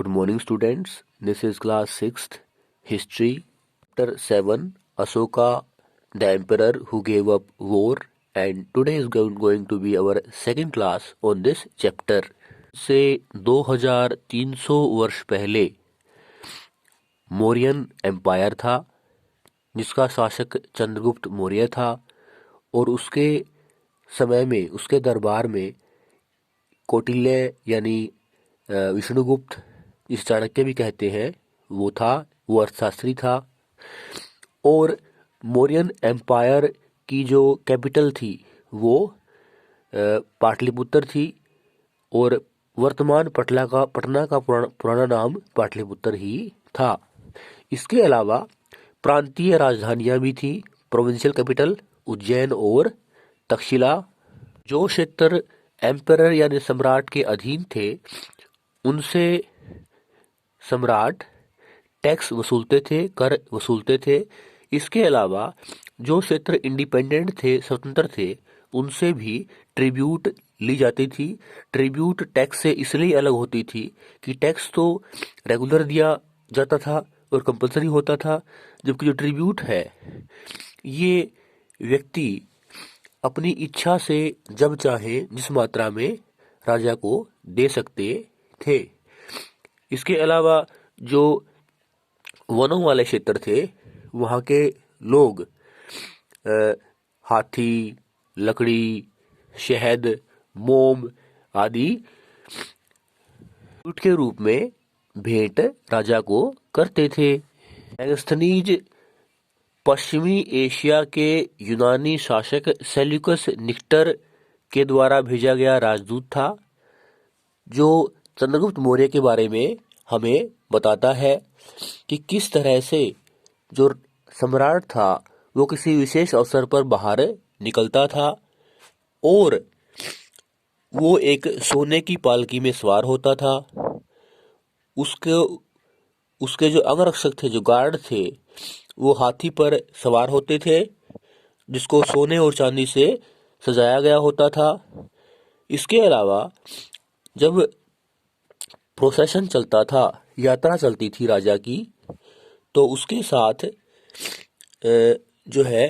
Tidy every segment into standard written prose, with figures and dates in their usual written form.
Good morning, students. This is class 6th History, Chapter 7, Ashoka, the Emperor who gave up war. And today is going to be our second class on this chapter. से 2300 वर्ष पहले Mauryan empire था, जिसका शासक चंद्रगुप्त मौर्य था, और उसके समय में, उसके दरबार में कौटिल्य यानी विष्णुगुप्त, जिस चाणक्य भी कहते हैं, वो था। वो अर्थशास्त्री था। और मौर्यन एम्पायर की जो कैपिटल थी वो पाटलिपुत्र थी, और वर्तमान पटना का पुराना नाम पाटलिपुत्र ही था। इसके अलावा प्रांतीय राजधानियां भी थी, प्रोविंशियल कैपिटल उज्जैन और तक्षशिला। जो क्षेत्र एम्परर यानी सम्राट के अधीन थे, उनसे सम्राट टैक्स वसूलते थे, कर वसूलते थे। इसके अलावा जो क्षेत्र इंडिपेंडेंट थे, स्वतंत्र थे, उनसे भी ट्रिब्यूट ली जाती थी। ट्रिब्यूट टैक्स से इसलिए अलग होती थी कि टैक्स तो रेगुलर दिया जाता था और कंपलसरी होता था, जबकि जो ट्रिब्यूट है ये व्यक्ति अपनी इच्छा से जब चाहे जिस मात्रा में राजा को दे सकते थे। इसके अलावा जो वनों वाले क्षेत्र थे, वहाँ के लोग हाथी, लकड़ी, शहद, मोम आदि गिफ्ट के रूप में भेंट राजा को करते थे। मेगास्थनीज पश्चिमी एशिया के यूनानी शासक सेल्यूकस निक्टर के द्वारा भेजा गया राजदूत था, जो चंद्रगुप्त मौर्य के बारे में हमें बताता है कि किस तरह से जो सम्राट था वो किसी विशेष अवसर पर बाहर निकलता था, और वो एक सोने की पालकी में सवार होता था। उसके जो अंगरक्षक थे, जो गार्ड थे, वो हाथी पर सवार होते थे, जिसको सोने और चांदी से सजाया गया होता था। इसके अलावा जब प्रोसेशन चलता था, यात्रा चलती थी राजा की, तो उसके साथ जो है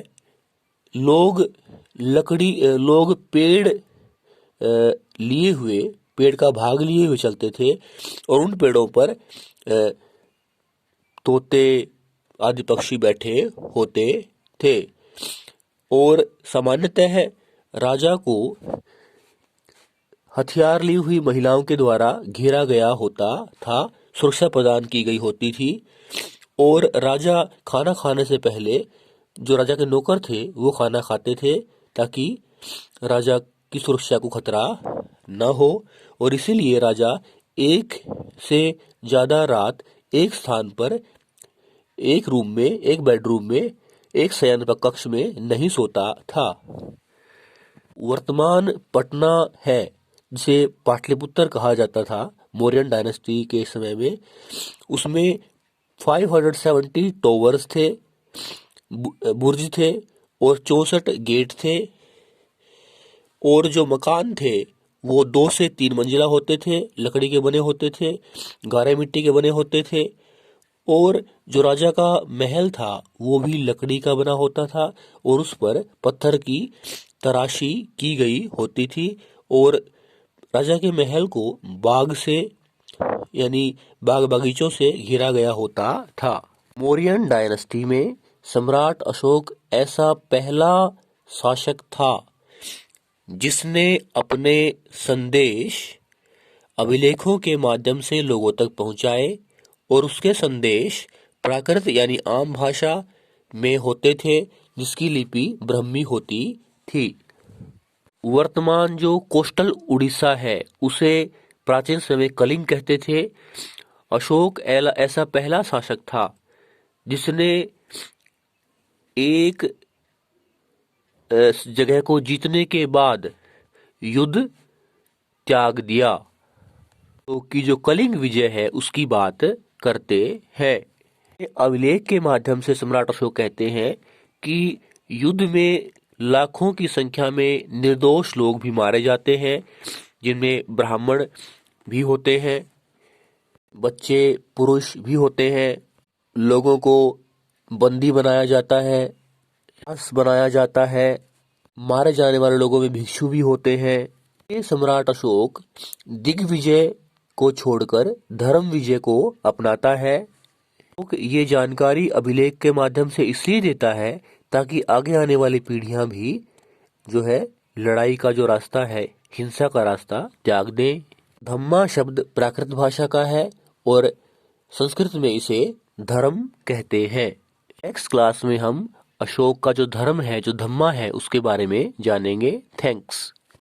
लोग पेड़ लिए हुए, पेड़ का भाग लिए हुए चलते थे, और उन पेड़ों पर तोते आदि पक्षी बैठे होते थे। और सामान्यतः राजा को हथियार ली हुई महिलाओं के द्वारा घेरा गया होता था, सुरक्षा प्रदान की गई होती थी। और राजा खाना खाने से पहले जो राजा के नौकर थे वो खाना खाते थे, ताकि राजा की सुरक्षा को खतरा न हो। और इसीलिए राजा एक से ज्यादा रात एक स्थान पर, एक रूम में, एक बेडरूम में, एक शयन कक्ष में नहीं सोता था। वर्तमान पटना है, जिसे पाटलिपुत्र कहा जाता था मौर्यन डायनेस्टी के समय में, उसमें 570 टॉवर्स थे, बुर्ज थे, और 64 गेट थे। और जो मकान थे वो 2 से 3 मंजिला होते थे, लकड़ी के बने होते थे, गारे मिट्टी के बने होते थे। और जो राजा का महल था वो भी लकड़ी का बना होता था, और उस पर पत्थर की तराशी की गई होती थी। और राजा के महल को बाग से यानी बाग बगीचों से घेरा गया होता था। मौर्यन डायनेस्टी में सम्राट अशोक ऐसा पहला शासक था जिसने अपने संदेश अभिलेखों के माध्यम से लोगों तक पहुंचाए, और उसके संदेश प्राकृत यानी आम भाषा में होते थे, जिसकी लिपि ब्राह्मी होती थी। वर्तमान जो कोस्टल उड़ीसा है उसे प्राचीन समय कलिंग कहते थे। अशोक ऐसा पहला शासक था जिसने एक जगह को जीतने के बाद युद्ध त्याग दिया, तो कि जो कलिंग विजय है उसकी बात करते हैं। अभिलेख के माध्यम से सम्राट अशोक कहते हैं कि युद्ध में लाखों की संख्या में निर्दोष लोग भी मारे जाते हैं, जिनमें ब्राह्मण भी होते हैं। बच्चे पुरुष भी होते हैं, लोगों को बंदी बनाया जाता है, दास बनाया जाता है, मारे जाने वाले लोगों में भिक्षु भी होते हैं। ये सम्राट अशोक दिग्विजय को छोड़कर धर्म विजय को अपनाता है। ये जानकारी अभिलेख के माध्यम से इसलिए देता है ताकि आगे आने वाली पीढ़ियां भी जो है लड़ाई का जो रास्ता है, हिंसा का रास्ता त्याग दें। धम्मा शब्द प्राकृत भाषा का है और संस्कृत में इसे धर्म कहते हैं। नेक्स्ट क्लास में हम अशोक का जो धर्म है, जो धम्मा है, उसके बारे में जानेंगे। थैंक्स।